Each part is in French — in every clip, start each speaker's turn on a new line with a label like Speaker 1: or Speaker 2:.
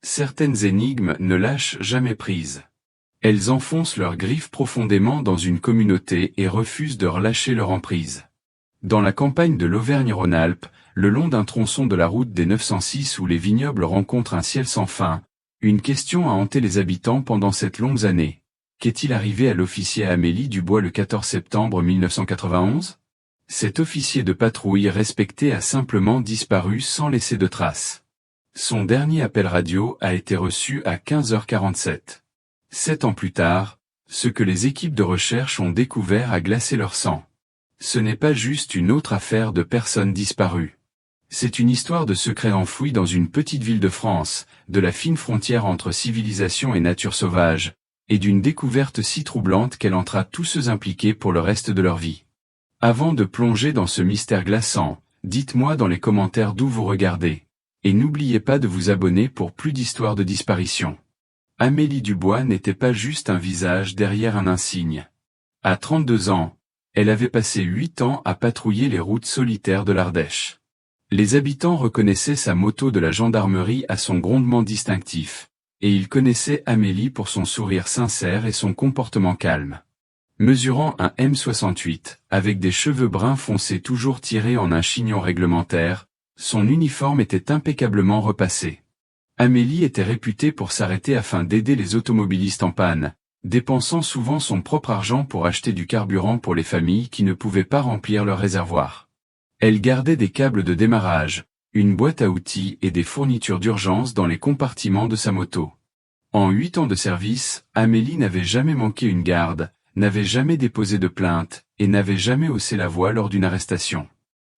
Speaker 1: Certaines énigmes ne lâchent jamais prise. Elles enfoncent leurs griffes profondément dans une communauté et refusent de relâcher leur emprise. Dans la campagne de l'Auvergne-Rhône-Alpes, le long d'un tronçon de la route des 906 où les vignobles rencontrent un ciel sans fin, une question a hanté les habitants pendant cette longue année. Qu'est-il arrivé à l'officier Amélie Dubois le 14 septembre 1991 ? Cet officier de patrouille respecté a simplement disparu sans laisser de traces. Son dernier appel radio a été reçu à 15h47. 7 ans plus tard, ce que les équipes de recherche ont découvert a glacé leur sang. Ce n'est pas juste une autre affaire de personnes disparues. C'est une histoire de secrets enfouis dans une petite ville de France, de la fine frontière entre civilisation et nature sauvage, et d'une découverte si troublante qu'elle entra tous ceux impliqués pour le reste de leur vie. Avant de plonger dans ce mystère glaçant, dites-moi dans les commentaires d'où vous regardez. Et n'oubliez pas de vous abonner pour plus d'histoires de disparition. Amélie Dubois n'était pas juste un visage derrière un insigne. À 32 ans, elle avait passé 8 ans à patrouiller les routes solitaires de l'Ardèche. Les habitants reconnaissaient sa moto de la gendarmerie à son grondement distinctif, et ils connaissaient Amélie pour son sourire sincère et son comportement calme. Mesurant un M68, avec des cheveux bruns foncés toujours tirés en un chignon réglementaire, son uniforme était impeccablement repassé. Amélie était réputée pour s'arrêter afin d'aider les automobilistes en panne, dépensant souvent son propre argent pour acheter du carburant pour les familles qui ne pouvaient pas remplir leur réservoir. Elle gardait des câbles de démarrage, une boîte à outils et des fournitures d'urgence dans les compartiments de sa moto. En 8 ans de service, Amélie n'avait jamais manqué une garde, n'avait jamais déposé de plainte, et n'avait jamais haussé la voix lors d'une arrestation.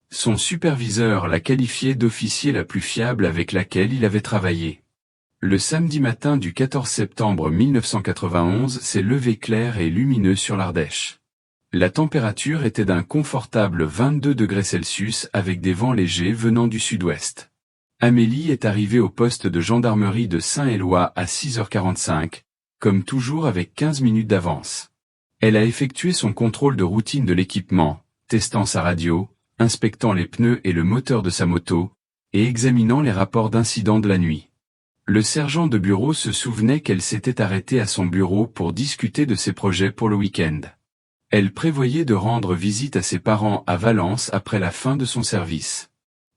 Speaker 1: Son superviseur l'a qualifiée d'officier la plus fiable avec laquelle il avait travaillé. Le samedi matin du 14 septembre 1991 s'est levé clair et lumineux sur l'Ardèche. La température était d'un confortable 22 degrés Celsius avec des vents légers venant du sud-ouest. Amélie est arrivée au poste de gendarmerie de Saint-Éloi à 6h45, comme toujours avec 15 minutes d'avance. Elle a effectué son contrôle de routine de l'équipement, testant sa radio, inspectant les pneus et le moteur de sa moto, et examinant les rapports d'incidents de la nuit. Le sergent de bureau se souvenait qu'elle s'était arrêtée à son bureau pour discuter de ses projets pour le week-end. Elle prévoyait de rendre visite à ses parents à Valence après la fin de son service.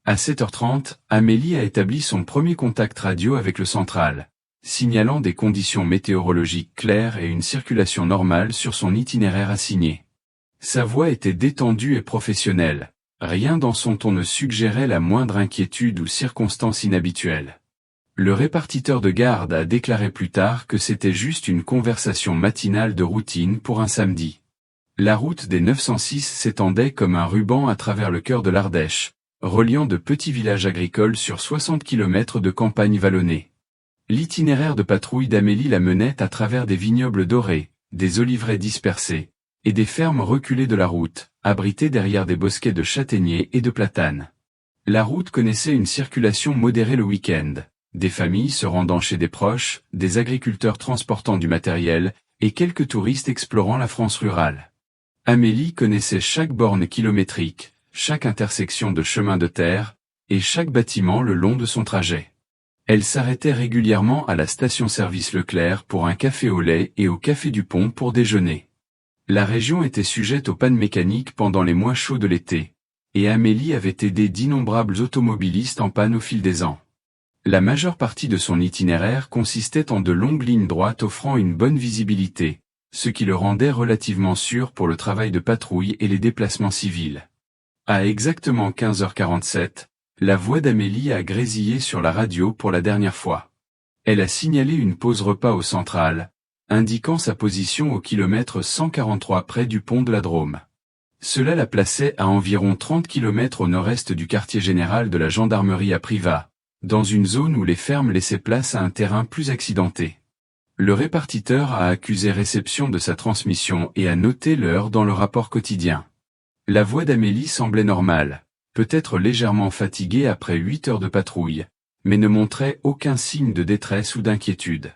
Speaker 1: À 7h30, Amélie a établi son premier contact radio avec le central, signalant des conditions météorologiques claires et une circulation normale sur son itinéraire assigné. Sa voix était détendue et professionnelle, rien dans son ton ne suggérait la moindre inquiétude ou circonstance inhabituelle. Le répartiteur de garde a déclaré plus tard que c'était juste une conversation matinale de routine pour un samedi. La route des 906 s'étendait comme un ruban à travers le cœur de l'Ardèche, reliant de petits villages agricoles sur 60 km de campagne vallonnée. L'itinéraire de patrouille d'Amélie la menait à travers des vignobles dorés, des oliveraies dispersés, et des fermes reculées de la route, abritées derrière des bosquets de châtaigniers et de platanes. La route connaissait une circulation modérée le week-end, des familles se rendant chez des proches, des agriculteurs transportant du matériel, et quelques touristes explorant la France rurale. Amélie connaissait chaque borne kilométrique, chaque intersection de chemin de terre, et chaque bâtiment le long de son trajet. Elle s'arrêtait régulièrement à la station-service Leclerc pour un café au lait et au café du Pont pour déjeuner. La région était sujette aux pannes mécaniques pendant les mois chauds de l'été, et Amélie avait aidé d'innombrables automobilistes en panne au fil des ans. La majeure partie de son itinéraire consistait en de longues lignes droites offrant une bonne visibilité, ce qui le rendait relativement sûr pour le travail de patrouille et les déplacements civils. À exactement 15h47, la voix d'Amélie a grésillé sur la radio pour la dernière fois. Elle a signalé une pause repas au central, indiquant sa position au kilomètre 143 près du pont de la Drôme. Cela la plaçait à environ 30 km au nord-est du quartier général de la gendarmerie à Privas, dans une zone où les fermes laissaient place à un terrain plus accidenté. Le répartiteur a accusé réception de sa transmission et a noté l'heure dans le rapport quotidien. La voix d'Amélie semblait normale, peut-être légèrement fatiguée après 8 heures de patrouille, mais ne montrait aucun signe de détresse ou d'inquiétude.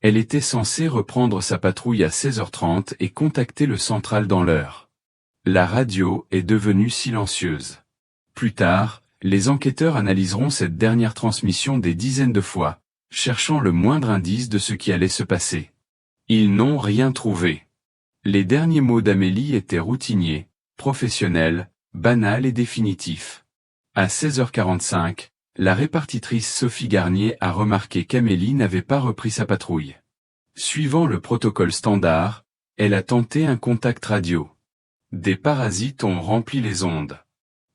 Speaker 1: Elle était censée reprendre sa patrouille à 16h30 et contacter le central dans l'heure. La radio est devenue silencieuse. Plus tard, les enquêteurs analyseront cette dernière transmission des dizaines de fois, cherchant le moindre indice de ce qui allait se passer. Ils n'ont rien trouvé. Les derniers mots d'Amélie étaient routiniers, professionnels, banals et définitifs. À 16h45, la répartitrice Sophie Garnier a remarqué qu'Amélie n'avait pas repris sa patrouille. Suivant le protocole standard, elle a tenté un contact radio. Des parasites ont rempli les ondes.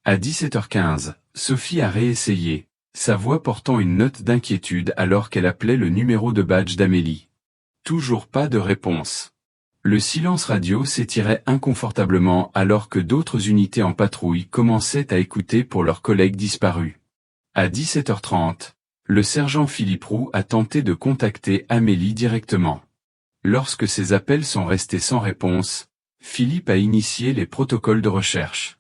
Speaker 1: À 17h15, Sophie a réessayé, sa voix portant une note d'inquiétude alors qu'elle appelait le numéro de badge d'Amélie. Toujours pas de réponse. Le silence radio s'étirait inconfortablement alors que d'autres unités en patrouille commençaient à écouter pour leurs collègues disparus. À 17h30, le sergent Philippe Roux a tenté de contacter Amélie directement. Lorsque ces appels sont restés sans réponse, Philippe a initié les protocoles de recherche.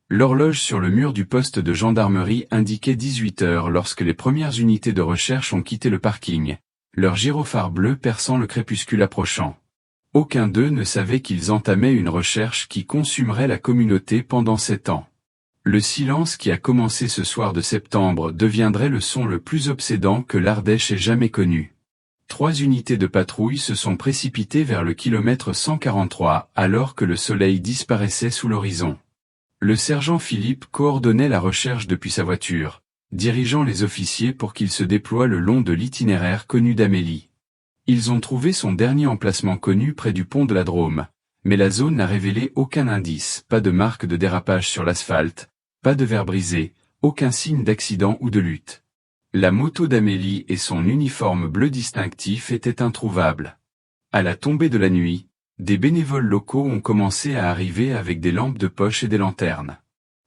Speaker 1: L'horloge sur le mur du poste de gendarmerie indiquait 18h lorsque les premières unités de recherche ont quitté le parking, leur gyrophare bleu perçant le crépuscule approchant. Aucun d'eux ne savait qu'ils entamaient une recherche qui consumerait la communauté pendant 7 ans. Le silence qui a commencé ce soir de septembre deviendrait le son le plus obsédant que l'Ardèche ait jamais connu. 3 unités de patrouille se sont précipitées vers le kilomètre 143 alors que le soleil disparaissait sous l'horizon. Le sergent Philippe coordonnait la recherche depuis sa voiture, dirigeant les officiers pour qu'ils se déploient le long de l'itinéraire connu d'Amélie. Ils ont trouvé son dernier emplacement connu près du pont de la Drôme, mais la zone n'a révélé aucun indice, pas de marque de dérapage sur l'asphalte, pas de verre brisé, aucun signe d'accident ou de lutte. La moto d'Amélie et son uniforme bleu distinctif étaient introuvables. À la tombée de la nuit, des bénévoles locaux ont commencé à arriver avec des lampes de poche et des lanternes.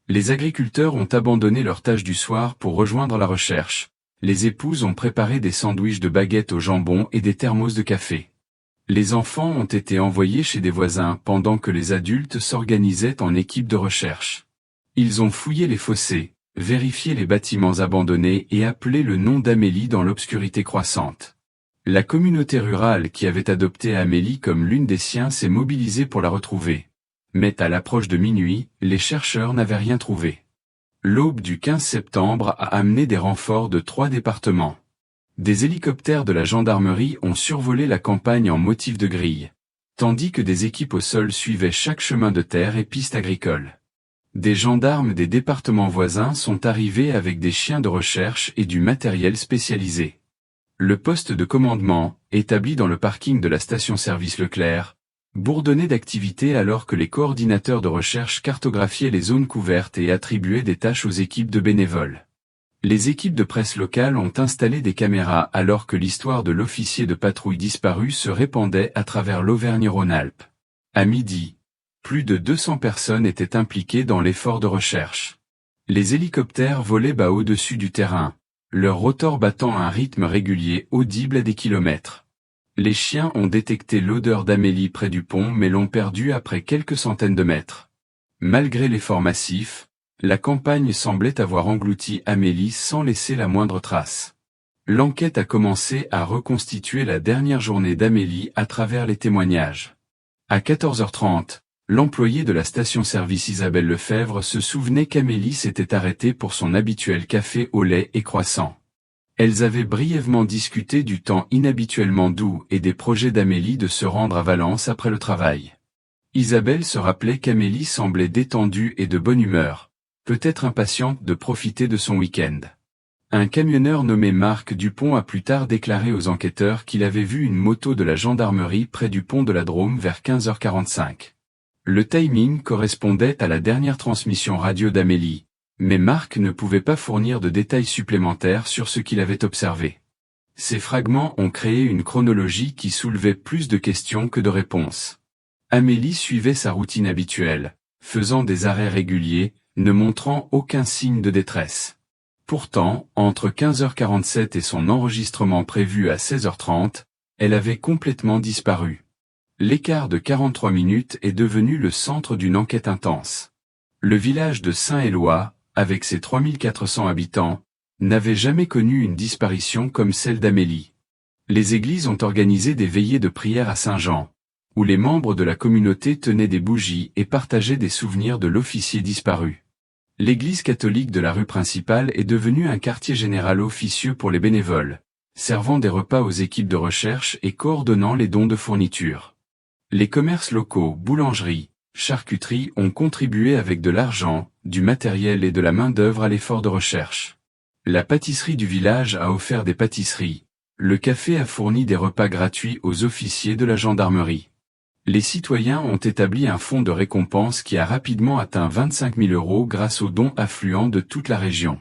Speaker 1: Les agriculteurs ont abandonné leurs tâches du soir pour rejoindre la recherche. Les épouses ont préparé des sandwichs de baguettes au jambon et des thermos de café. Les enfants ont été envoyés chez des voisins pendant que les adultes s'organisaient en équipe de recherche. Ils ont fouillé les fossés, vérifié les bâtiments abandonnés et appelé le nom d'Amélie dans l'obscurité croissante. La communauté rurale qui avait adopté Amélie comme l'une des siens s'est mobilisée pour la retrouver. Mais à l'approche de minuit, les chercheurs n'avaient rien trouvé. L'aube du 15 septembre a amené des renforts de 3 départements. Des hélicoptères de la gendarmerie ont survolé la campagne en motif de grille, tandis que des équipes au sol suivaient chaque chemin de terre et piste agricole. Des gendarmes des départements voisins sont arrivés avec des chiens de recherche et du matériel spécialisé. Le poste de commandement, établi dans le parking de la station-service Leclerc, bourdonnait d'activité alors que les coordinateurs de recherche cartographiaient les zones couvertes et attribuaient des tâches aux équipes de bénévoles. Les équipes de presse locales ont installé des caméras alors que l'histoire de l'officier de patrouille disparu se répandait à travers l'Auvergne-Rhône-Alpes. À midi, plus de 200 personnes étaient impliquées dans l'effort de recherche. Les hélicoptères volaient bas au-dessus du terrain, leur rotor battant à un rythme régulier audible à des kilomètres. Les chiens ont détecté l'odeur d'Amélie près du pont mais l'ont perdue après quelques centaines de mètres. Malgré l'effort massif, la campagne semblait avoir englouti Amélie sans laisser la moindre trace. L'enquête a commencé à reconstituer la dernière journée d'Amélie à travers les témoignages. À 14h30, l'employé de la station-service Isabelle Lefebvre se souvenait qu'Amélie s'était arrêtée pour son habituel café au lait et croissant. Elles avaient brièvement discuté du temps inhabituellement doux et des projets d'Amélie de se rendre à Valence après le travail. Isabelle se rappelait qu'Amélie semblait détendue et de bonne humeur, peut-être impatiente de profiter de son week-end. Un camionneur nommé Marc Dupont a plus tard déclaré aux enquêteurs qu'il avait vu une moto de la gendarmerie près du pont de la Drôme vers 15h45. Le timing correspondait à la dernière transmission radio d'Amélie, mais Marc ne pouvait pas fournir de détails supplémentaires sur ce qu'il avait observé. Ces fragments ont créé une chronologie qui soulevait plus de questions que de réponses. Amélie suivait sa routine habituelle, faisant des arrêts réguliers, ne montrant aucun signe de détresse. Pourtant, entre 15h47 et son enregistrement prévu à 16h30, elle avait complètement disparu. L'écart de 43 minutes est devenu le centre d'une enquête intense. Le village de Saint-Éloi, avec ses 3400 habitants, n'avait jamais connu une disparition comme celle d'Amélie. Les églises ont organisé des veillées de prière à Saint-Jean, où les membres de la communauté tenaient des bougies et partageaient des souvenirs de l'officier disparu. L'église catholique de la rue principale est devenue un quartier général officieux pour les bénévoles, servant des repas aux équipes de recherche et coordonnant les dons de fournitures. Les commerces locaux, boulangeries, charcuteries ont contribué avec de l'argent, du matériel et de la main-d'œuvre à l'effort de recherche. La pâtisserie du village a offert des pâtisseries. Le café a fourni des repas gratuits aux officiers de la gendarmerie. Les citoyens ont établi un fonds de récompense qui a rapidement atteint 25 000 € grâce aux dons affluents de toute la région.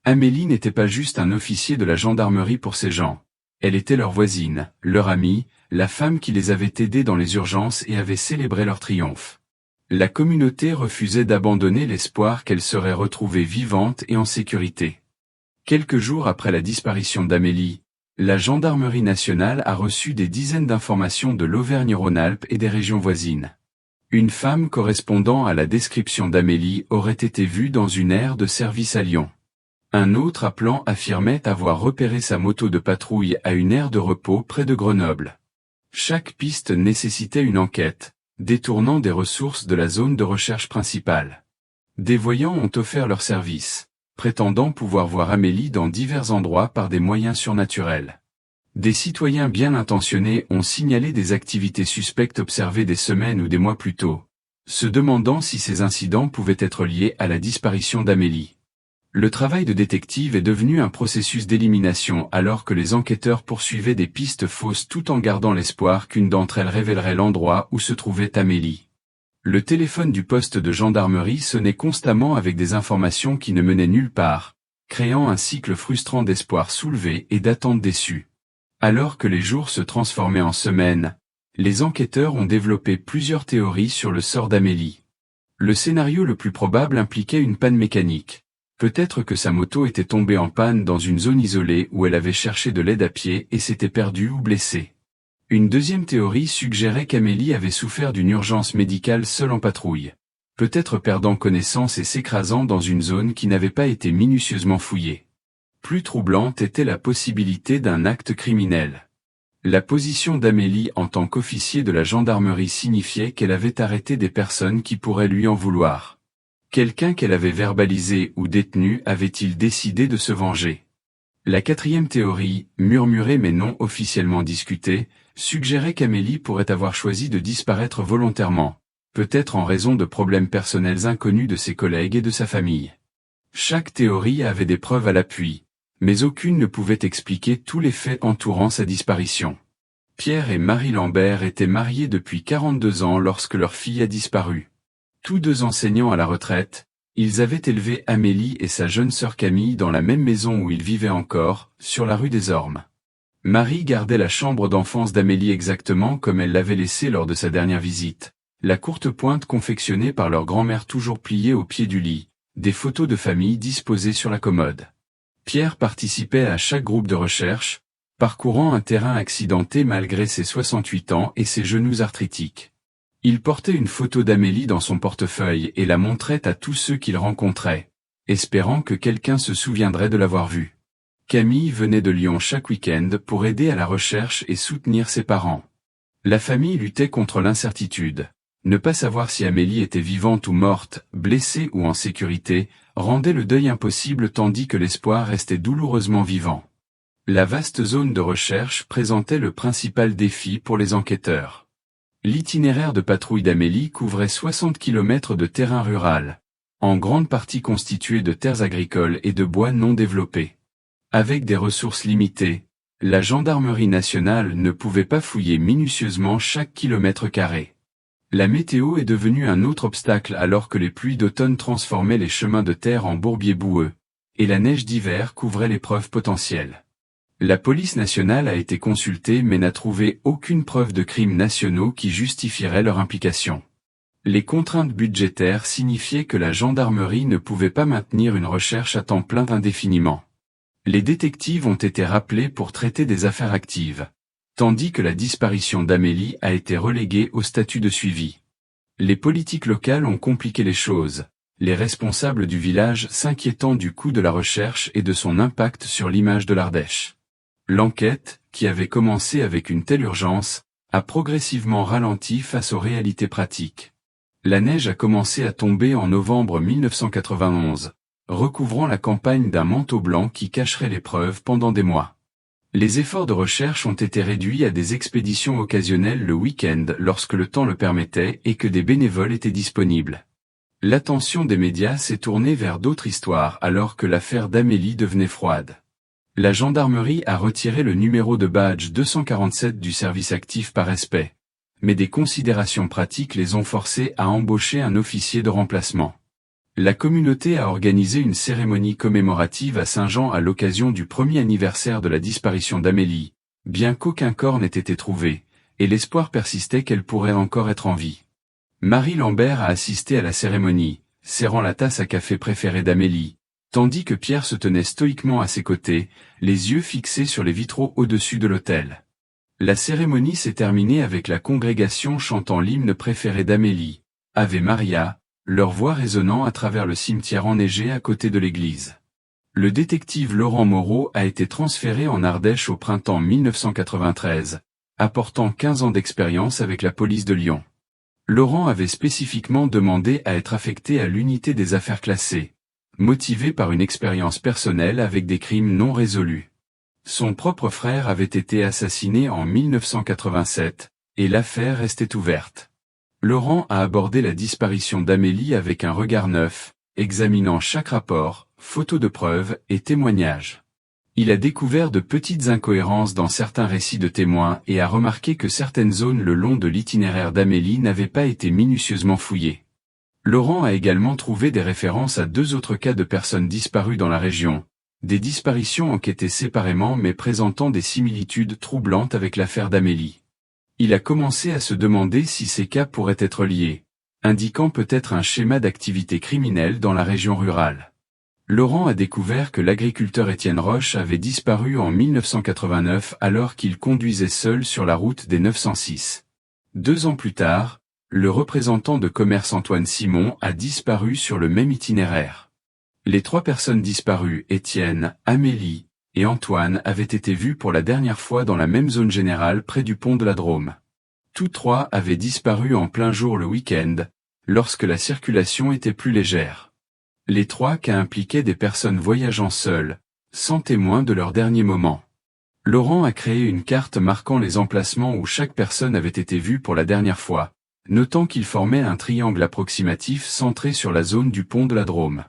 Speaker 1: Amélie n'était pas juste un officier de la gendarmerie pour ces gens. Elle était leur voisine, leur amie, la femme qui les avait aidés dans les urgences et avait célébré leur triomphe. La communauté refusait d'abandonner l'espoir qu'elle serait retrouvée vivante et en sécurité. Quelques jours après la disparition d'Amélie, la gendarmerie nationale a reçu des dizaines d'informations de l'Auvergne-Rhône-Alpes et des régions voisines. Une femme correspondant à la description d'Amélie aurait été vue dans une aire de service à Lyon. Un autre appelant affirmait avoir repéré sa moto de patrouille à une aire de repos près de Grenoble. Chaque piste nécessitait une enquête, détournant des ressources de la zone de recherche principale. Des voyants ont offert leur service, prétendant pouvoir voir Amélie dans divers endroits par des moyens surnaturels. Des citoyens bien intentionnés ont signalé des activités suspectes observées des semaines ou des mois plus tôt, se demandant si ces incidents pouvaient être liés à la disparition d'Amélie. Le travail de détective est devenu un processus d'élimination alors que les enquêteurs poursuivaient des pistes fausses tout en gardant l'espoir qu'une d'entre elles révélerait l'endroit où se trouvait Amélie. Le téléphone du poste de gendarmerie sonnait constamment avec des informations qui ne menaient nulle part, créant un cycle frustrant d'espoir soulevé et d'attente déçue. Alors que les jours se transformaient en semaines, les enquêteurs ont développé plusieurs théories sur le sort d'Amélie. Le scénario le plus probable impliquait une panne mécanique. Peut-être que sa moto était tombée en panne dans une zone isolée où elle avait cherché de l'aide à pied et s'était perdue ou blessée. Une deuxième théorie suggérait qu'Amélie avait souffert d'une urgence médicale seule en patrouille, peut-être perdant connaissance et s'écrasant dans une zone qui n'avait pas été minutieusement fouillée. Plus troublante était la possibilité d'un acte criminel. La position d'Amélie en tant qu'officier de la gendarmerie signifiait qu'elle avait arrêté des personnes qui pourraient lui en vouloir. Quelqu'un qu'elle avait verbalisé ou détenu avait-il décidé de se venger? La quatrième théorie, murmurée mais non officiellement discutée, suggérait qu'Amélie pourrait avoir choisi de disparaître volontairement, peut-être en raison de problèmes personnels inconnus de ses collègues et de sa famille. Chaque théorie avait des preuves à l'appui, mais aucune ne pouvait expliquer tous les faits entourant sa disparition. Pierre et Marie Lambert étaient mariés depuis 42 ans lorsque leur fille a disparu. Tous deux enseignants à la retraite, ils avaient élevé Amélie et sa jeune sœur Camille dans la même maison où ils vivaient encore, sur la rue des Ormes. Marie gardait la chambre d'enfance d'Amélie exactement comme elle l'avait laissée lors de sa dernière visite, la courte pointe confectionnée par leur grand-mère toujours pliée au pied du lit, des photos de famille disposées sur la commode. Pierre participait à chaque groupe de recherche, parcourant un terrain accidenté malgré ses 68 ans et ses genoux arthritiques. Il portait une photo d'Amélie dans son portefeuille et la montrait à tous ceux qu'il rencontrait, espérant que quelqu'un se souviendrait de l'avoir vue. Camille venait de Lyon chaque week-end pour aider à la recherche et soutenir ses parents. La famille luttait contre l'incertitude. Ne pas savoir si Amélie était vivante ou morte, blessée ou en sécurité, rendait le deuil impossible tandis que l'espoir restait douloureusement vivant. La vaste zone de recherche présentait le principal défi pour les enquêteurs. L'itinéraire de patrouille d'Amélie couvrait 60 km de terrain rural, en grande partie constitué de terres agricoles et de bois non développés. Avec des ressources limitées, la gendarmerie nationale ne pouvait pas fouiller minutieusement chaque kilomètre carré. La météo est devenue un autre obstacle alors que les pluies d'automne transformaient les chemins de terre en bourbiers boueux, et la neige d'hiver couvrait les preuves potentielles. La police nationale a été consultée mais n'a trouvé aucune preuve de crimes nationaux qui justifierait leur implication. Les contraintes budgétaires signifiaient que la gendarmerie ne pouvait pas maintenir une recherche à temps plein indéfiniment. Les détectives ont été rappelés pour traiter des affaires actives, tandis que la disparition d'Amélie a été reléguée au statut de suivi. Les politiques locales ont compliqué les choses, les responsables du village s'inquiétant du coût de la recherche et de son impact sur l'image de l'Ardèche. L'enquête, qui avait commencé avec une telle urgence, a progressivement ralenti face aux réalités pratiques. La neige a commencé à tomber en novembre 1991, recouvrant la campagne d'un manteau blanc qui cacherait les preuves pendant des mois. Les efforts de recherche ont été réduits à des expéditions occasionnelles le week-end lorsque le temps le permettait et que des bénévoles étaient disponibles. L'attention des médias s'est tournée vers d'autres histoires alors que l'affaire d'Amélie devenait froide. La gendarmerie a retiré le numéro de badge 247 du service actif par respect. Mais des considérations pratiques les ont forcés à embaucher un officier de remplacement. La communauté a organisé une cérémonie commémorative à Saint-Jean à l'occasion du premier anniversaire de la disparition d'Amélie, bien qu'aucun corps n'ait été trouvé, et l'espoir persistait qu'elle pourrait encore être en vie. Marie Lambert a assisté à la cérémonie, serrant la tasse à café préférée d'Amélie, tandis que Pierre se tenait stoïquement à ses côtés, les yeux fixés sur les vitraux au-dessus de l'autel. La cérémonie s'est terminée avec la congrégation chantant l'hymne préféré d'Amélie, Ave Maria, leur voix résonnant à travers le cimetière enneigé à côté de l'église. Le détective Laurent Moreau a été transféré en Ardèche au printemps 1993, apportant 15 ans d'expérience avec la police de Lyon. Laurent avait spécifiquement demandé à être affecté à l'unité des affaires classées, motivé par une expérience personnelle avec des crimes non résolus. Son propre frère avait été assassiné en 1987, et l'affaire restait ouverte. Laurent a abordé la disparition d'Amélie avec un regard neuf, examinant chaque rapport, photos de preuves et témoignages. Il a découvert de petites incohérences dans certains récits de témoins et a remarqué que certaines zones le long de l'itinéraire d'Amélie n'avaient pas été minutieusement fouillées. Laurent a également trouvé des références à 2 autres cas de personnes disparues dans la région, des disparitions enquêtées séparément mais présentant des similitudes troublantes avec l'affaire d'Amélie. Il a commencé à se demander si ces cas pourraient être liés, indiquant peut-être un schéma d'activité criminelle dans la région rurale. Laurent a découvert que l'agriculteur Étienne Roche avait disparu en 1989 alors qu'il conduisait seul sur la route des 906. 2 ans plus tard, le représentant de commerce Antoine Simon a disparu sur le même itinéraire. Les 3 personnes disparues, Étienne, Amélie et Antoine, avaient été vues pour la dernière fois dans la même zone générale près du pont de la Drôme. Tous 3 avaient disparu en plein jour le week-end, lorsque la circulation était plus légère. Les 3 cas impliquaient des personnes voyageant seules, sans témoin de leur dernier moment. Laurent a créé une carte marquant les emplacements où chaque personne avait été vue pour la dernière fois, notant qu'il formait un triangle approximatif centré sur la zone du pont de la Drôme.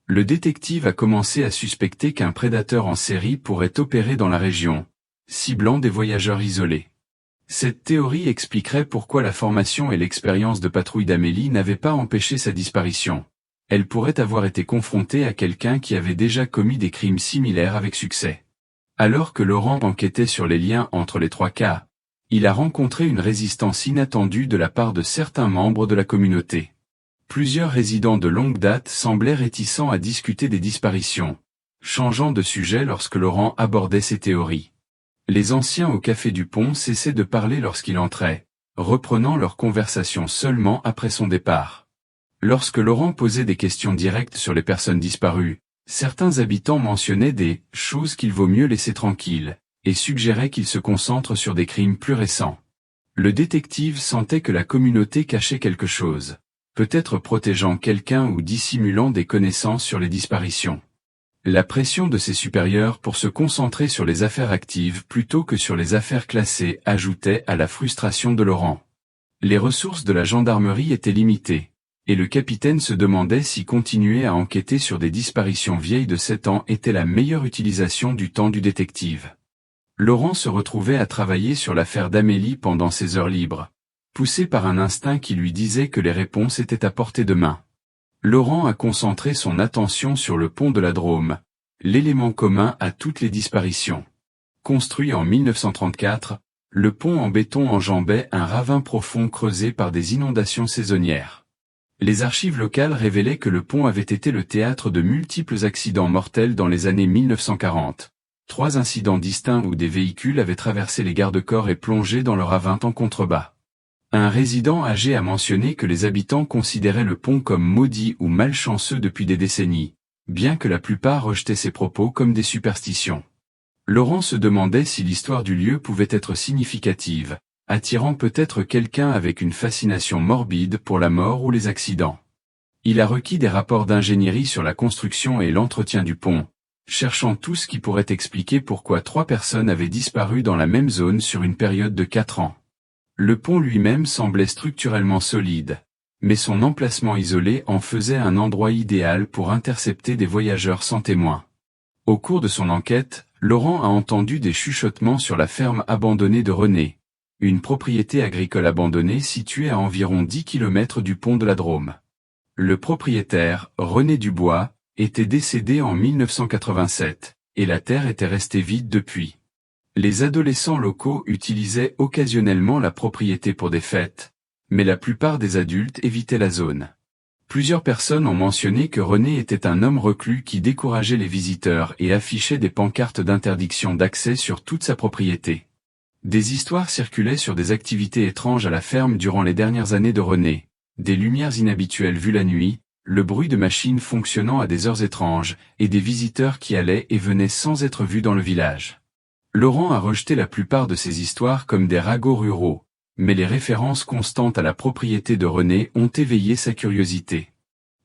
Speaker 1: Le détective a commencé à suspecter qu'un prédateur en série pourrait opérer dans la région, ciblant des voyageurs isolés. Cette théorie expliquerait pourquoi la formation et l'expérience de patrouille d'Amélie n'avaient pas empêché sa disparition. Elle pourrait avoir été confrontée à quelqu'un qui avait déjà commis des crimes similaires avec succès. Alors que Laurent enquêtait sur les liens entre les 3 cas, il a rencontré une résistance inattendue de la part de certains membres de la communauté. Plusieurs résidents de longue date semblaient réticents à discuter des disparitions, changeant de sujet lorsque Laurent abordait ses théories. Les anciens au café du pont cessaient de parler lorsqu'il entrait, reprenant leur conversation seulement après son départ. Lorsque Laurent posait des questions directes sur les personnes disparues, certains habitants mentionnaient des « choses qu'il vaut mieux laisser tranquilles » et suggéraient qu'il se concentre sur des crimes plus récents. Le détective sentait que la communauté cachait quelque chose, peut-être protégeant quelqu'un ou dissimulant des connaissances sur les disparitions. La pression de ses supérieurs pour se concentrer sur les affaires actives plutôt que sur les affaires classées ajoutait à la frustration de Laurent. Les ressources de la gendarmerie étaient limitées, et le capitaine se demandait si continuer à enquêter sur des disparitions vieilles de 7 ans était la meilleure utilisation du temps du détective. Laurent se retrouvait à travailler sur l'affaire d'Amélie pendant ses heures libres, poussé par un instinct qui lui disait que les réponses étaient à portée de main. Laurent a concentré son attention sur le pont de la Drôme, l'élément commun à toutes les disparitions. Construit en 1934, le pont en béton enjambait un ravin profond creusé par des inondations saisonnières. Les archives locales révélaient que le pont avait été le théâtre de multiples accidents mortels dans les années 1940. 3 incidents distincts où des véhicules avaient traversé les garde-corps et plongé dans le ravin en contrebas. Un résident âgé a mentionné que les habitants considéraient le pont comme maudit ou malchanceux depuis des décennies, bien que la plupart rejetaient ces propos comme des superstitions. Laurent se demandait si l'histoire du lieu pouvait être significative, attirant peut-être quelqu'un avec une fascination morbide pour la mort ou les accidents. Il a requis des rapports d'ingénierie sur la construction et l'entretien du pont, cherchant tout ce qui pourrait expliquer pourquoi 3 personnes avaient disparu dans la même zone sur une période de 4 ans. Le pont lui-même semblait structurellement solide, mais son emplacement isolé en faisait un endroit idéal pour intercepter des voyageurs sans témoin. Au cours de son enquête, Laurent a entendu des chuchotements sur la ferme abandonnée de René, une propriété agricole abandonnée située à environ 10 km du pont de la Drôme. Le propriétaire, René Dubois, était décédé en 1987, et la terre était restée vide depuis. Les adolescents locaux utilisaient occasionnellement la propriété pour des fêtes, mais la plupart des adultes évitaient la zone. Plusieurs personnes ont mentionné que René était un homme reclus qui décourageait les visiteurs et affichait des pancartes d'interdiction d'accès sur toute sa propriété. Des histoires circulaient sur des activités étranges à la ferme durant les dernières années de René, des lumières inhabituelles vues la nuit, le bruit de machines fonctionnant à des heures étranges, et des visiteurs qui allaient et venaient sans être vus dans le village. Laurent a rejeté la plupart de ces histoires comme des ragots ruraux, mais les références constantes à la propriété de René ont éveillé sa curiosité.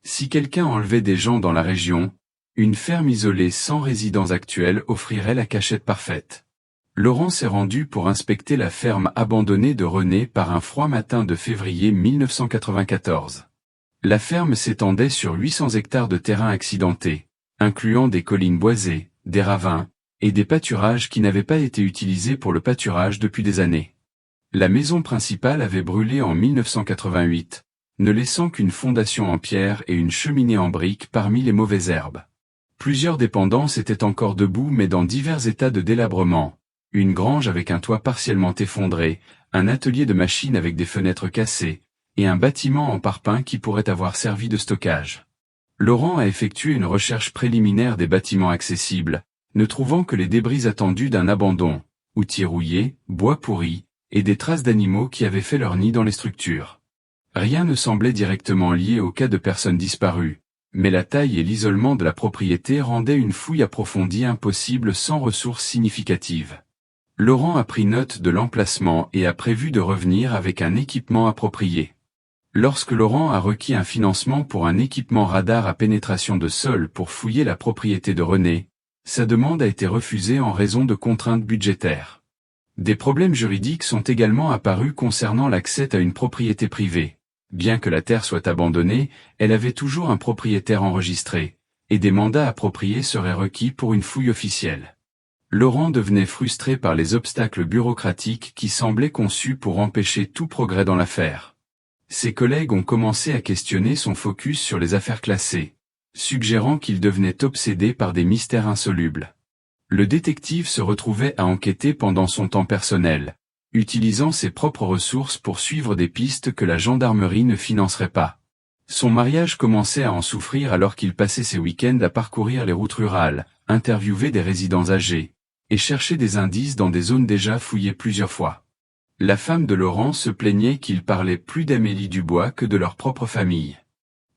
Speaker 1: Si quelqu'un enlevait des gens dans la région, une ferme isolée sans résidents actuels offrirait la cachette parfaite. Laurent s'est rendu pour inspecter la ferme abandonnée de René par un froid matin de février 1994. La ferme s'étendait sur 800 hectares de terrain accidenté, incluant des collines boisées, des ravins, et des pâturages qui n'avaient pas été utilisés pour le pâturage depuis des années. La maison principale avait brûlé en 1988, ne laissant qu'une fondation en pierre et une cheminée en briques parmi les mauvaises herbes. Plusieurs dépendances étaient encore debout mais dans divers états de délabrement, une grange avec un toit partiellement effondré, un atelier de machines avec des fenêtres cassées, et un bâtiment en parpaing qui pourrait avoir servi de stockage. Laurent a effectué une recherche préliminaire des bâtiments accessibles, ne trouvant que les débris attendus d'un abandon, outils rouillés, bois pourri, et des traces d'animaux qui avaient fait leur nid dans les structures. Rien ne semblait directement lié au cas de personnes disparues, mais la taille et l'isolement de la propriété rendaient une fouille approfondie impossible sans ressources significatives. Laurent a pris note de l'emplacement et a prévu de revenir avec un équipement approprié. Lorsque Laurent a requis un financement pour un équipement radar à pénétration de sol pour fouiller la propriété de René, sa demande a été refusée en raison de contraintes budgétaires. Des problèmes juridiques sont également apparus concernant l'accès à une propriété privée. Bien que la terre soit abandonnée, elle avait toujours un propriétaire enregistré, et des mandats appropriés seraient requis pour une fouille officielle. Laurent devenait frustré par les obstacles bureaucratiques qui semblaient conçus pour empêcher tout progrès dans l'affaire. Ses collègues ont commencé à questionner son focus sur les affaires classées, suggérant qu'il devenait obsédé par des mystères insolubles. Le détective se retrouvait à enquêter pendant son temps personnel, utilisant ses propres ressources pour suivre des pistes que la gendarmerie ne financerait pas. Son mariage commençait à en souffrir alors qu'il passait ses week-ends à parcourir les routes rurales, interviewer des résidents âgés, et chercher des indices dans des zones déjà fouillées plusieurs fois. La femme de Laurent se plaignait qu'il parlait plus d'Amélie Dubois que de leur propre famille.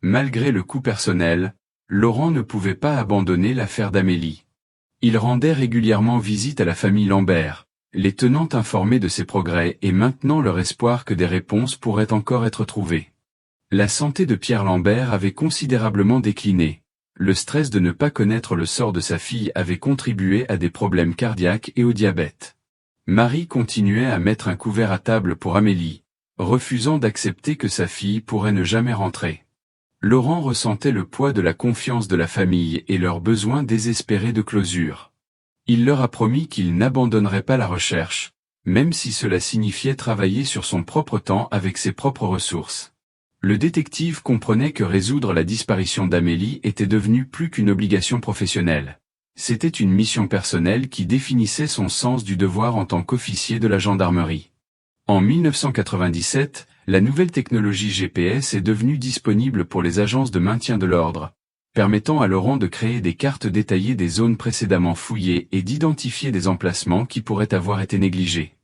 Speaker 1: Malgré le coût personnel, Laurent ne pouvait pas abandonner l'affaire d'Amélie. Il rendait régulièrement visite à la famille Lambert, les tenant informés de ses progrès et maintenant leur espoir que des réponses pourraient encore être trouvées. La santé de Pierre Lambert avait considérablement décliné. Le stress de ne pas connaître le sort de sa fille avait contribué à des problèmes cardiaques et au diabète. Marie continuait à mettre un couvert à table pour Amélie, refusant d'accepter que sa fille pourrait ne jamais rentrer. Laurent ressentait le poids de la confiance de la famille et leur besoin désespéré de closure. Il leur a promis qu'il n'abandonnerait pas la recherche, même si cela signifiait travailler sur son propre temps avec ses propres ressources. Le détective comprenait que résoudre la disparition d'Amélie était devenu plus qu'une obligation professionnelle. C'était une mission personnelle qui définissait son sens du devoir en tant qu'officier de la gendarmerie. En 1997, la nouvelle technologie GPS est devenue disponible pour les agences de maintien de l'ordre, permettant à Laurent de créer des cartes détaillées des zones précédemment fouillées et d'identifier des emplacements qui pourraient avoir été négligés.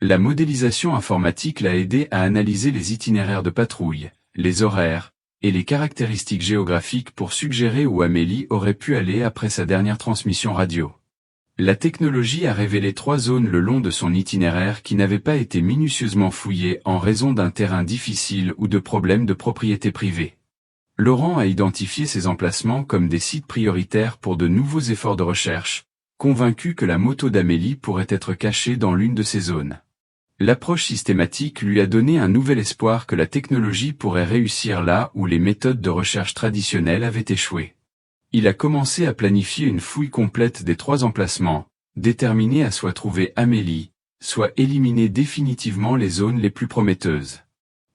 Speaker 1: La modélisation informatique l'a aidé à analyser les itinéraires de patrouille, les horaires, et les caractéristiques géographiques pour suggérer où Amélie aurait pu aller après sa dernière transmission radio. La technologie a révélé 3 zones le long de son itinéraire qui n'avaient pas été minutieusement fouillées en raison d'un terrain difficile ou de problèmes de propriété privée. Laurent a identifié ces emplacements comme des sites prioritaires pour de nouveaux efforts de recherche, convaincu que la moto d'Amélie pourrait être cachée dans l'une de ces zones. L'approche systématique lui a donné un nouvel espoir que la technologie pourrait réussir là où les méthodes de recherche traditionnelles avaient échoué. Il a commencé à planifier une fouille complète des 3 emplacements, déterminé à soit trouver Amélie, soit éliminer définitivement les zones les plus prometteuses.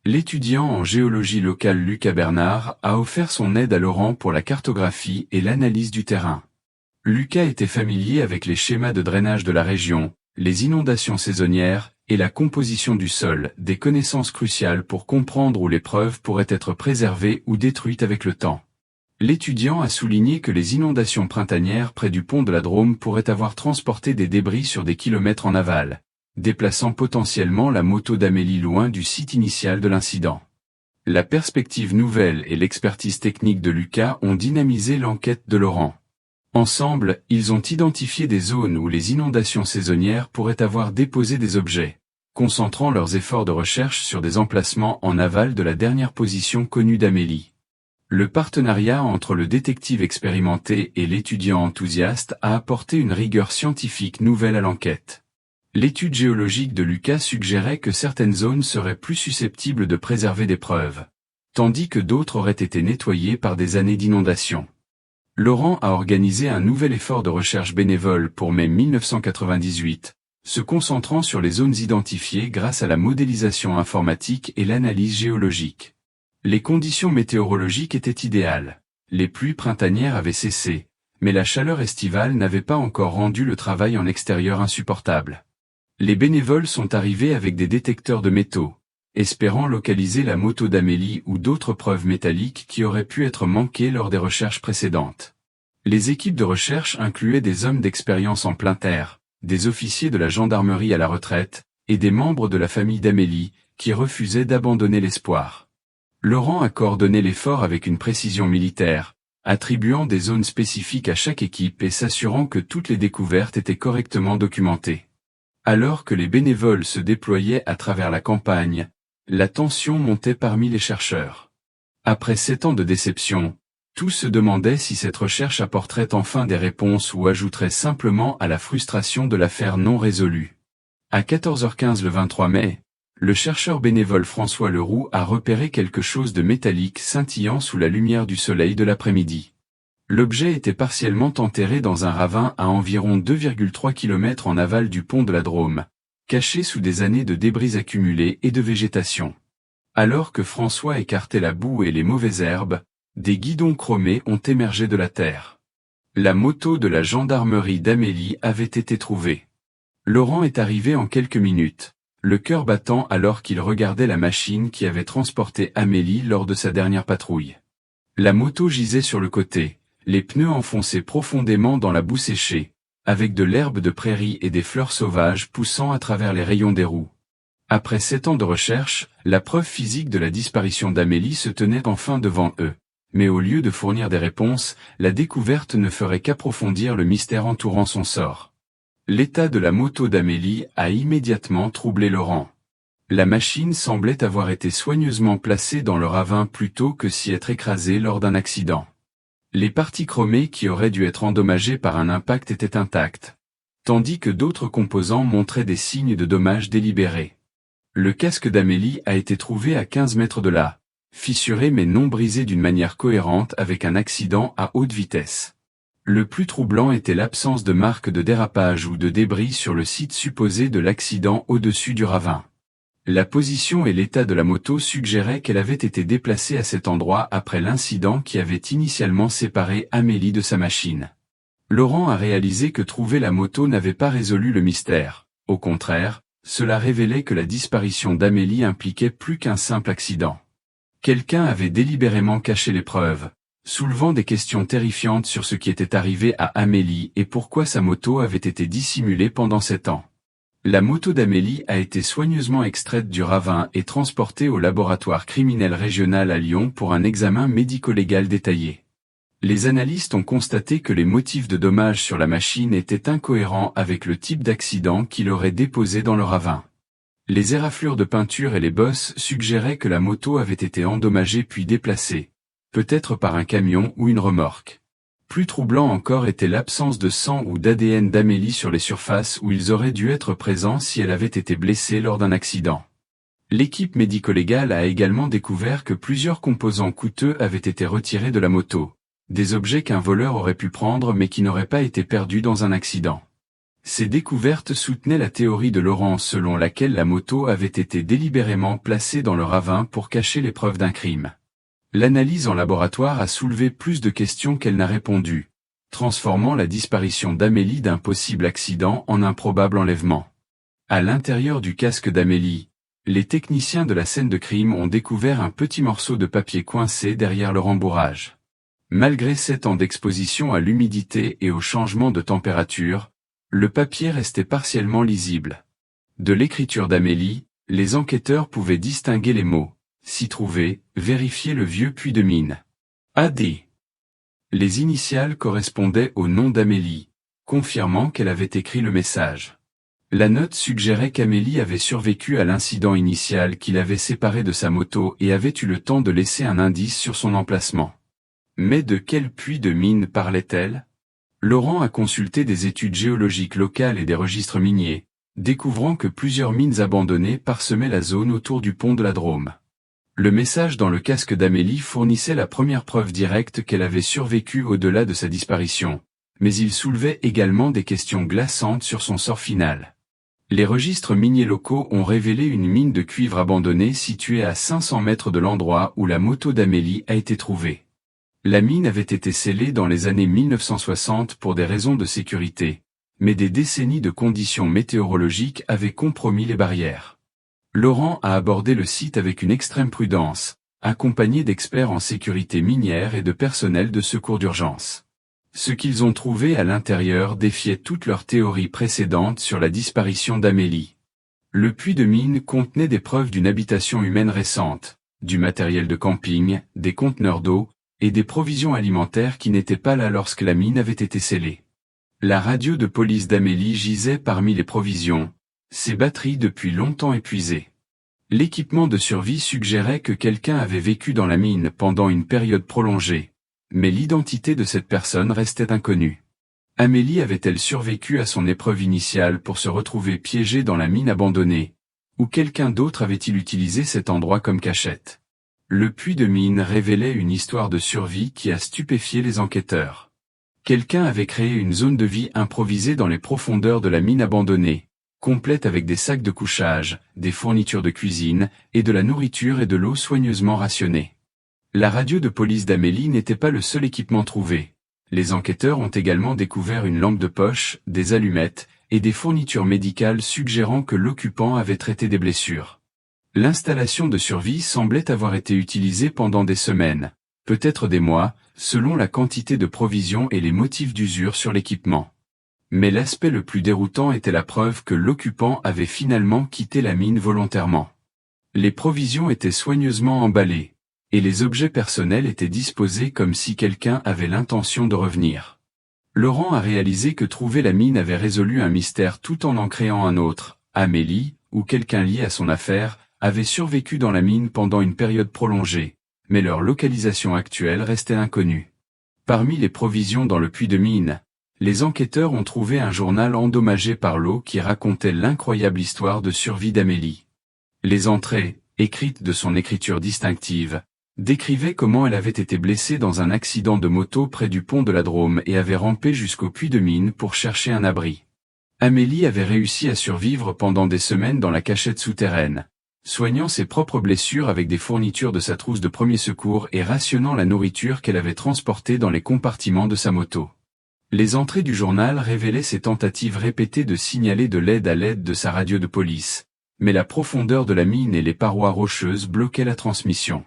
Speaker 1: L'étudiant en géologie locale Lucas Bernard a offert son aide à Laurent pour la cartographie et l'analyse du terrain. Lucas était familier avec les schémas de drainage de la région, les inondations saisonnières et la composition du sol, des connaissances cruciales pour comprendre où les preuves pourraient être préservées ou détruites avec le temps. L'étudiant a souligné que les inondations printanières près du pont de la Drôme pourraient avoir transporté des débris sur des kilomètres en aval, déplaçant potentiellement la moto d'Amélie loin du site initial de l'incident. La perspective nouvelle et l'expertise technique de Lucas ont dynamisé l'enquête de Laurent. Ensemble, ils ont identifié des zones où les inondations saisonnières pourraient avoir déposé des objets, concentrant leurs efforts de recherche sur des emplacements en aval de la dernière position connue d'Amélie. Le partenariat entre le détective expérimenté et l'étudiant enthousiaste a apporté une rigueur scientifique nouvelle à l'enquête. L'étude géologique de Lucas suggérait que certaines zones seraient plus susceptibles de préserver des preuves, tandis que d'autres auraient été nettoyées par des années d'inondations. Laurent a organisé un nouvel effort de recherche bénévole pour mai 1998, se concentrant sur les zones identifiées grâce à la modélisation informatique et l'analyse géologique. Les conditions météorologiques étaient idéales. Les pluies printanières avaient cessé, mais la chaleur estivale n'avait pas encore rendu le travail en extérieur insupportable. Les bénévoles sont arrivés avec des détecteurs de métaux, espérant localiser la moto d'Amélie ou d'autres preuves métalliques qui auraient pu être manquées lors des recherches précédentes. Les équipes de recherche incluaient des hommes d'expérience en plein terre, des officiers de la gendarmerie à la retraite, et des membres de la famille d'Amélie, qui refusaient d'abandonner l'espoir. Laurent a coordonné l'effort avec une précision militaire, attribuant des zones spécifiques à chaque équipe et s'assurant que toutes les découvertes étaient correctement documentées. Alors que les bénévoles se déployaient à travers la campagne, la tension montait parmi les chercheurs. Après 7 ans de déception, tous se demandaient si cette recherche apporterait enfin des réponses ou ajouterait simplement à la frustration de l'affaire non résolue. À 14h15 le 23 mai, le chercheur bénévole François Leroux a repéré quelque chose de métallique scintillant sous la lumière du soleil de l'après-midi. L'objet était partiellement enterré dans un ravin à environ 2,3 km en aval du pont de la Drôme, caché sous des années de débris accumulés et de végétation. Alors que François écartait la boue et les mauvaises herbes, des guidons chromés ont émergé de la terre. La moto de la gendarmerie d'Amélie avait été trouvée. Laurent est arrivé en quelques minutes, le cœur battant alors qu'il regardait la machine qui avait transporté Amélie lors de sa dernière patrouille. La moto gisait sur le côté, les pneus enfoncés profondément dans la boue séchée, avec de l'herbe de prairie et des fleurs sauvages poussant à travers les rayons des roues. Après 7 ans de recherche, la preuve physique de la disparition d'Amélie se tenait enfin devant eux. Mais au lieu de fournir des réponses, la découverte ne ferait qu'approfondir le mystère entourant son sort. L'état de la moto d'Amélie a immédiatement troublé Laurent. La machine semblait avoir été soigneusement placée dans le ravin plutôt que s'y être écrasée lors d'un accident. Les parties chromées qui auraient dû être endommagées par un impact étaient intactes, tandis que d'autres composants montraient des signes de dommages délibérés. Le casque d'Amélie a été trouvé à 15 mètres de là, fissuré mais non brisé d'une manière cohérente avec un accident à haute vitesse. Le plus troublant était l'absence de marques de dérapage ou de débris sur le site supposé de l'accident au-dessus du ravin. La position et l'état de la moto suggéraient qu'elle avait été déplacée à cet endroit après l'incident qui avait initialement séparé Amélie de sa machine. Laurent a réalisé que trouver la moto n'avait pas résolu le mystère. Au contraire, cela révélait que la disparition d'Amélie impliquait plus qu'un simple accident. Quelqu'un avait délibérément caché les preuves, soulevant des questions terrifiantes sur ce qui était arrivé à Amélie et pourquoi sa moto avait été dissimulée pendant 7 ans. La moto d'Amélie a été soigneusement extraite du ravin et transportée au laboratoire criminel régional à Lyon pour un examen médico-légal détaillé. Les analystes ont constaté que les motifs de dommages sur la machine étaient incohérents avec le type d'accident qui l'aurait déposée dans le ravin. Les éraflures de peinture et les bosses suggéraient que la moto avait été endommagée puis déplacée, peut-être par un camion ou une remorque. Plus troublant encore était l'absence de sang ou d'ADN d'Amélie sur les surfaces où ils auraient dû être présents si elle avait été blessée lors d'un accident. L'équipe médico-légale a également découvert que plusieurs composants coûteux avaient été retirés de la moto, des objets qu'un voleur aurait pu prendre mais qui n'auraient pas été perdus dans un accident. Ces découvertes soutenaient la théorie de Laurent selon laquelle la moto avait été délibérément placée dans le ravin pour cacher les preuves d'un crime. L'analyse en laboratoire a soulevé plus de questions qu'elle n'a répondu, transformant la disparition d'Amélie d'un possible accident en un probable enlèvement. À l'intérieur du casque d'Amélie, les techniciens de la scène de crime ont découvert un petit morceau de papier coincé derrière le rembourrage. Malgré 7 ans d'exposition à l'humidité et au changement de température, le papier restait partiellement lisible. De l'écriture d'Amélie, les enquêteurs pouvaient distinguer les mots « s'y trouver »,« vérifier le vieux puits de mine »,« AD ». Les initiales correspondaient au nom d'Amélie, confirmant qu'elle avait écrit le message. La note suggérait qu'Amélie avait survécu à l'incident initial qui l'avait séparée de sa moto et avait eu le temps de laisser un indice sur son emplacement. Mais de quel puits de mine parlait-elle ? Laurent a consulté des études géologiques locales et des registres miniers, découvrant que plusieurs mines abandonnées parsemaient la zone autour du pont de la Drôme. Le message dans le casque d'Amélie fournissait la première preuve directe qu'elle avait survécu au-delà de sa disparition, mais il soulevait également des questions glaçantes sur son sort final. Les registres miniers locaux ont révélé une mine de cuivre abandonnée située à 500 mètres de l'endroit où la moto d'Amélie a été trouvée. La mine avait été scellée dans les années 1960 pour des raisons de sécurité, mais des décennies de conditions météorologiques avaient compromis les barrières. Laurent a abordé le site avec une extrême prudence, accompagné d'experts en sécurité minière et de personnel de secours d'urgence. Ce qu'ils ont trouvé à l'intérieur défiait toutes leurs théories précédentes sur la disparition d'Amélie. Le puits de mine contenait des preuves d'une habitation humaine récente, du matériel de camping, des conteneurs d'eau, et des provisions alimentaires qui n'étaient pas là lorsque la mine avait été scellée. La radio de police d'Amélie gisait parmi les provisions, ses batteries depuis longtemps épuisées. L'équipement de survie suggérait que quelqu'un avait vécu dans la mine pendant une période prolongée, mais l'identité de cette personne restait inconnue. Amélie avait-elle survécu à son épreuve initiale pour se retrouver piégée dans la mine abandonnée, ou quelqu'un d'autre avait-il utilisé cet endroit comme cachette ? Le puits de mine révélait une histoire de survie qui a stupéfié les enquêteurs. Quelqu'un avait créé une zone de vie improvisée dans les profondeurs de la mine abandonnée, complète avec des sacs de couchage, des fournitures de cuisine, et de la nourriture et de l'eau soigneusement rationnée. La radio de police d'Amélie n'était pas le seul équipement trouvé. Les enquêteurs ont également découvert une lampe de poche, des allumettes, et des fournitures médicales suggérant que l'occupant avait traité des blessures. L'installation de survie semblait avoir été utilisée pendant des semaines, peut-être des mois, selon la quantité de provisions et les motifs d'usure sur l'équipement. Mais l'aspect le plus déroutant était la preuve que l'occupant avait finalement quitté la mine volontairement. Les provisions étaient soigneusement emballées, et les objets personnels étaient disposés comme si quelqu'un avait l'intention de revenir. Laurent a réalisé que trouver la mine avait résolu un mystère tout en créant un autre. Amélie, ou quelqu'un lié à son affaire, avait survécu dans la mine pendant une période prolongée, mais leur localisation actuelle restait inconnue. Parmi les provisions dans le puits de mine, les enquêteurs ont trouvé un journal endommagé par l'eau qui racontait l'incroyable histoire de survie d'Amélie. Les entrées, écrites de son écriture distinctive, décrivaient comment elle avait été blessée dans un accident de moto près du pont de la Drôme et avait rampé jusqu'au puits de mine pour chercher un abri. Amélie avait réussi à survivre pendant des semaines dans la cachette souterraine, soignant ses propres blessures avec des fournitures de sa trousse de premier secours et rationnant la nourriture qu'elle avait transportée dans les compartiments de sa moto. Les entrées du journal révélaient ses tentatives répétées de signaler de l'aide à l'aide de sa radio de police, mais la profondeur de la mine et les parois rocheuses bloquaient la transmission.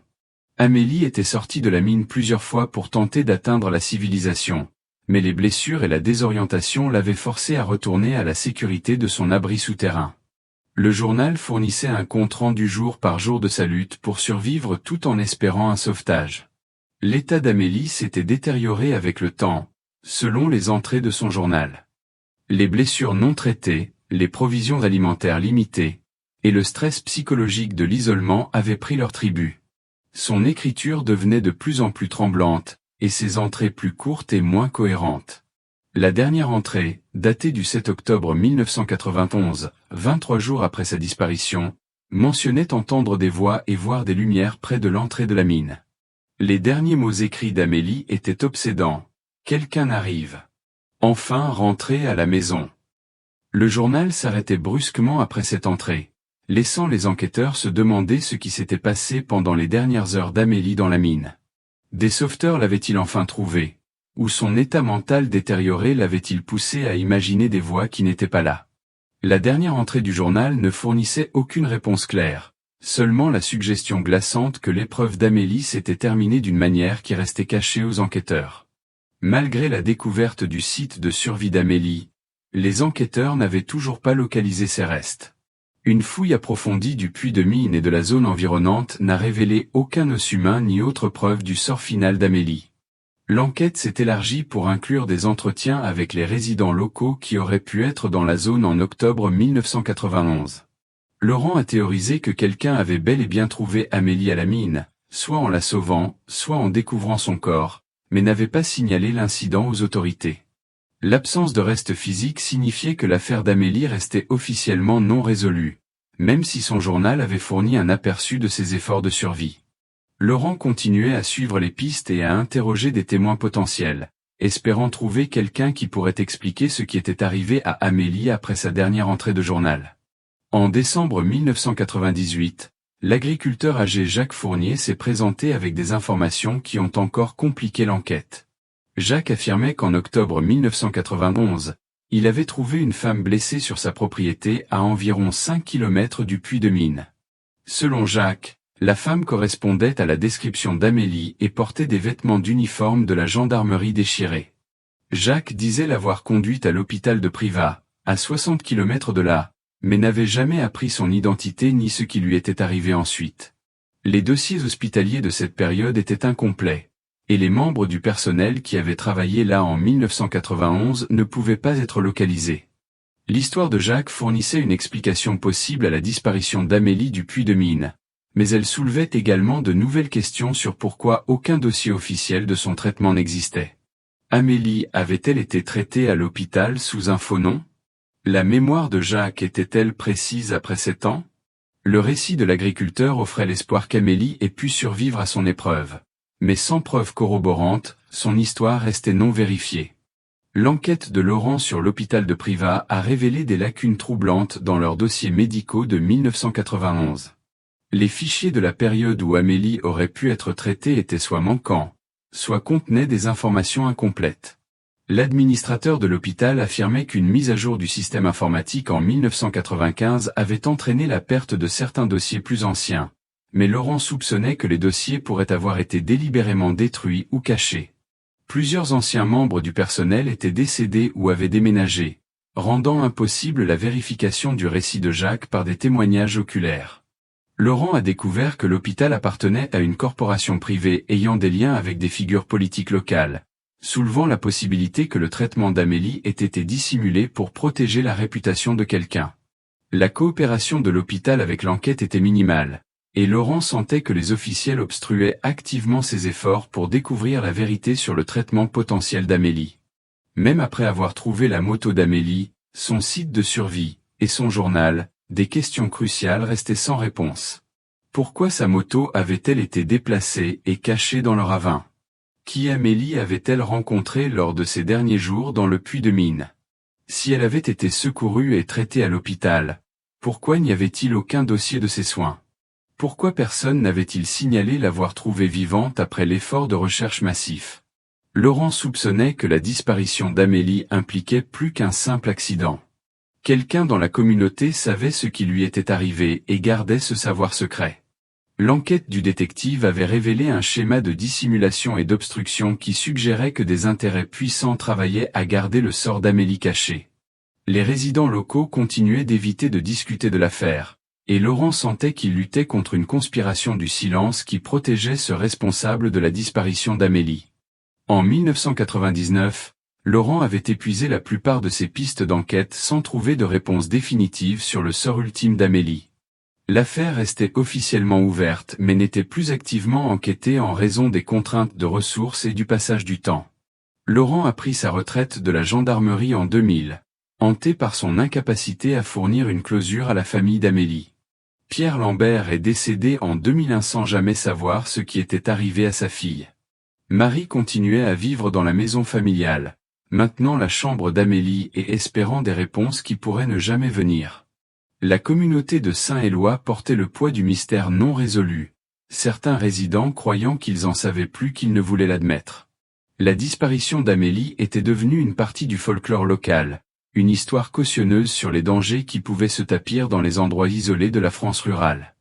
Speaker 1: Amélie était sortie de la mine plusieurs fois pour tenter d'atteindre la civilisation, mais les blessures et la désorientation l'avaient forcée à retourner à la sécurité de son abri souterrain. Le journal fournissait un compte-rendu jour par jour de sa lutte pour survivre tout en espérant un sauvetage. L'état d'Amélie s'était détérioré avec le temps, selon les entrées de son journal. Les blessures non traitées, les provisions alimentaires limitées, et le stress psychologique de l'isolement avaient pris leur tribut. Son écriture devenait de plus en plus tremblante, et ses entrées plus courtes et moins cohérentes. La dernière entrée, datée du 7 octobre 1991, 23 jours après sa disparition, mentionnait entendre des voix et voir des lumières près de l'entrée de la mine. Les derniers mots écrits d'Amélie étaient obsédants. « Quelqu'un arrive. Enfin rentré à la maison. » Le journal s'arrêtait brusquement après cette entrée, laissant les enquêteurs se demander ce qui s'était passé pendant les dernières heures d'Amélie dans la mine. Des sauveteurs l'avaient-ils enfin trouvée, ou son état mental détérioré l'avait-il poussé à imaginer des voix qui n'étaient pas là? La dernière entrée du journal ne fournissait aucune réponse claire, seulement la suggestion glaçante que l'épreuve d'Amélie s'était terminée d'une manière qui restait cachée aux enquêteurs. Malgré la découverte du site de survie d'Amélie, les enquêteurs n'avaient toujours pas localisé ses restes. Une fouille approfondie du puits de mine et de la zone environnante n'a révélé aucun os humain ni autre preuve du sort final d'Amélie. L'enquête s'est élargie pour inclure des entretiens avec les résidents locaux qui auraient pu être dans la zone en octobre 1991. Laurent a théorisé que quelqu'un avait bel et bien trouvé Amélie à la mine, soit en la sauvant, soit en découvrant son corps, mais n'avait pas signalé l'incident aux autorités. L'absence de restes physiques signifiait que l'affaire d'Amélie restait officiellement non résolue, même si son journal avait fourni un aperçu de ses efforts de survie. Laurent continuait à suivre les pistes et à interroger des témoins potentiels, espérant trouver quelqu'un qui pourrait expliquer ce qui était arrivé à Amélie après sa dernière entrée de journal. En décembre 1998, l'agriculteur âgé Jacques Fournier s'est présenté avec des informations qui ont encore compliqué l'enquête. Jacques affirmait qu'en octobre 1991, il avait trouvé une femme blessée sur sa propriété à environ 5 km du puits de mine. Selon Jacques, la femme correspondait à la description d'Amélie et portait des vêtements d'uniforme de la gendarmerie déchirés. Jacques disait l'avoir conduite à l'hôpital de Privas, à 60 km de là, mais n'avait jamais appris son identité ni ce qui lui était arrivé ensuite. Les dossiers hospitaliers de cette période étaient incomplets, et les membres du personnel qui avaient travaillé là en 1991 ne pouvaient pas être localisés. L'histoire de Jacques fournissait une explication possible à la disparition d'Amélie du puits de mine, mais elle soulevait également de nouvelles questions sur pourquoi aucun dossier officiel de son traitement n'existait. Amélie avait-elle été traitée à l'hôpital sous un faux nom? La mémoire de Jacques était-elle précise après 7 ans? Le récit de l'agriculteur offrait l'espoir qu'Amélie ait pu survivre à son épreuve. Mais sans preuve corroborante, son histoire restait non vérifiée. L'enquête de Laurent sur l'hôpital de Privas a révélé des lacunes troublantes dans leurs dossiers médicaux de 1991. Les fichiers de la période où Amélie aurait pu être traitée étaient soit manquants, soit contenaient des informations incomplètes. L'administrateur de l'hôpital affirmait qu'une mise à jour du système informatique en 1995 avait entraîné la perte de certains dossiers plus anciens. Mais Laurent soupçonnait que les dossiers pourraient avoir été délibérément détruits ou cachés. Plusieurs anciens membres du personnel étaient décédés ou avaient déménagé, rendant impossible la vérification du récit de Jacques par des témoignages oculaires. Laurent a découvert que l'hôpital appartenait à une corporation privée ayant des liens avec des figures politiques locales, soulevant la possibilité que le traitement d'Amélie ait été dissimulé pour protéger la réputation de quelqu'un. La coopération de l'hôpital avec l'enquête était minimale. Et Laurent sentait que les officiels obstruaient activement ses efforts pour découvrir la vérité sur le traitement potentiel d'Amélie. Même après avoir trouvé la moto d'Amélie, son site de survie, et son journal, des questions cruciales restaient sans réponse. Pourquoi sa moto avait-elle été déplacée et cachée dans le ravin? Qui Amélie avait-elle rencontré lors de ses derniers jours dans le puits de mine? Si elle avait été secourue et traitée à l'hôpital, pourquoi n'y avait-il aucun dossier de ses soins? Pourquoi personne n'avait-il signalé l'avoir trouvée vivante après l'effort de recherche massif? Laurent soupçonnait que la disparition d'Amélie impliquait plus qu'un simple accident. Quelqu'un dans la communauté savait ce qui lui était arrivé et gardait ce savoir secret. L'enquête du détective avait révélé un schéma de dissimulation et d'obstruction qui suggérait que des intérêts puissants travaillaient à garder le sort d'Amélie caché. Les résidents locaux continuaient d'éviter de discuter de l'affaire. Et Laurent sentait qu'il luttait contre une conspiration du silence qui protégeait ce responsable de la disparition d'Amélie. En 1999, Laurent avait épuisé la plupart de ses pistes d'enquête sans trouver de réponse définitive sur le sort ultime d'Amélie. L'affaire restait officiellement ouverte mais n'était plus activement enquêtée en raison des contraintes de ressources et du passage du temps. Laurent a pris sa retraite de la gendarmerie en 2000, hanté par son incapacité à fournir une closure à la famille d'Amélie. Pierre Lambert est décédé en 2001 sans jamais savoir ce qui était arrivé à sa fille. Marie continuait à vivre dans la maison familiale, maintenant la chambre d'Amélie et espérant des réponses qui pourraient ne jamais venir. La communauté de Saint-Éloi portait le poids du mystère non résolu, certains résidents croyant qu'ils en savaient plus qu'ils ne voulaient l'admettre. La disparition d'Amélie était devenue une partie du folklore local, une histoire cautionneuse sur les dangers qui pouvaient se tapir dans les endroits isolés de la France rurale.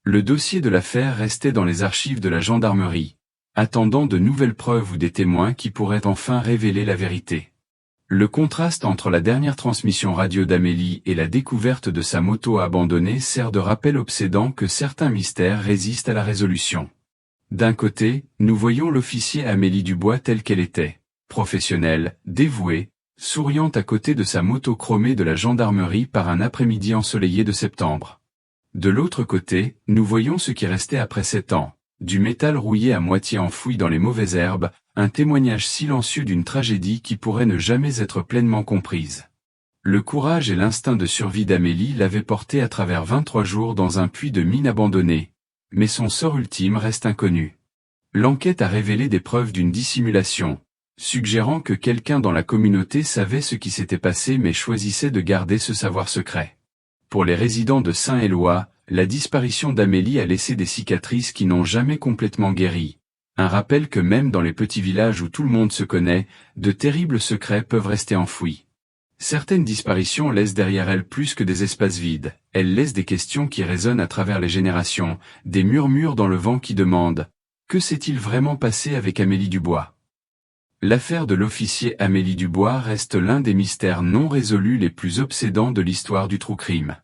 Speaker 1: Le dossier de l'affaire restait dans les archives de la gendarmerie, attendant de nouvelles preuves ou des témoins qui pourraient enfin révéler la vérité. Le contraste entre la dernière transmission radio d'Amélie et la découverte de sa moto abandonnée sert de rappel obsédant que certains mystères résistent à la résolution. D'un côté, nous voyons l'officier Amélie Dubois telle qu'elle était, professionnelle, dévouée, souriante à côté de sa moto chromée de la gendarmerie par un après-midi ensoleillé de septembre. De l'autre côté, nous voyons ce qui restait après 7 ans, du métal rouillé à moitié enfoui dans les mauvaises herbes, un témoignage silencieux d'une tragédie qui pourrait ne jamais être pleinement comprise. Le courage et l'instinct de survie d'Amélie l'avaient portée à travers 23 jours dans un puits de mine abandonné. Mais son sort ultime reste inconnu. L'enquête a révélé des preuves d'une dissimulation, suggérant que quelqu'un dans la communauté savait ce qui s'était passé mais choisissait de garder ce savoir secret. Pour les résidents de Saint-Éloi, la disparition d'Amélie a laissé des cicatrices qui n'ont jamais complètement guéri. Un rappel que même dans les petits villages où tout le monde se connaît, de terribles secrets peuvent rester enfouis. Certaines disparitions laissent derrière elles plus que des espaces vides, elles laissent des questions qui résonnent à travers les générations, des murmures dans le vent qui demandent « Que s'est-il vraiment passé avec Amélie Dubois ?» L'affaire de l'officier Amélie Dubois reste l'un des mystères non résolus les plus obsédants de l'histoire du true crime.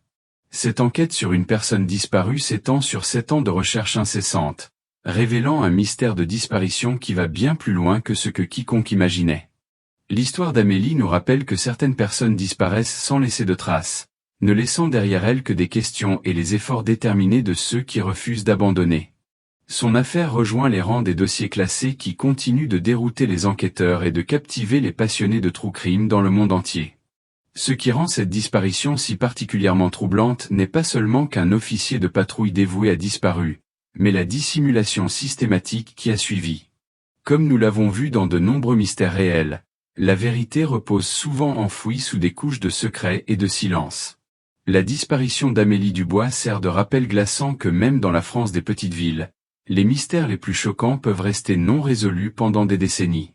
Speaker 1: Cette enquête sur une personne disparue s'étend sur 7 ans de recherche incessante, révélant un mystère de disparition qui va bien plus loin que ce que quiconque imaginait. L'histoire d'Amélie nous rappelle que certaines personnes disparaissent sans laisser de traces, ne laissant derrière elles que des questions et les efforts déterminés de ceux qui refusent d'abandonner. Son affaire rejoint les rangs des dossiers classés qui continuent de dérouter les enquêteurs et de captiver les passionnés de true crime dans le monde entier. Ce qui rend cette disparition si particulièrement troublante n'est pas seulement qu'un officier de patrouille dévoué a disparu, mais la dissimulation systématique qui a suivi. Comme nous l'avons vu dans de nombreux mystères réels, la vérité repose souvent enfouie sous des couches de secret et de silence. La disparition d'Amélie Dubois sert de rappel glaçant que même dans la France des petites villes, les mystères les plus choquants peuvent rester non résolus pendant des décennies.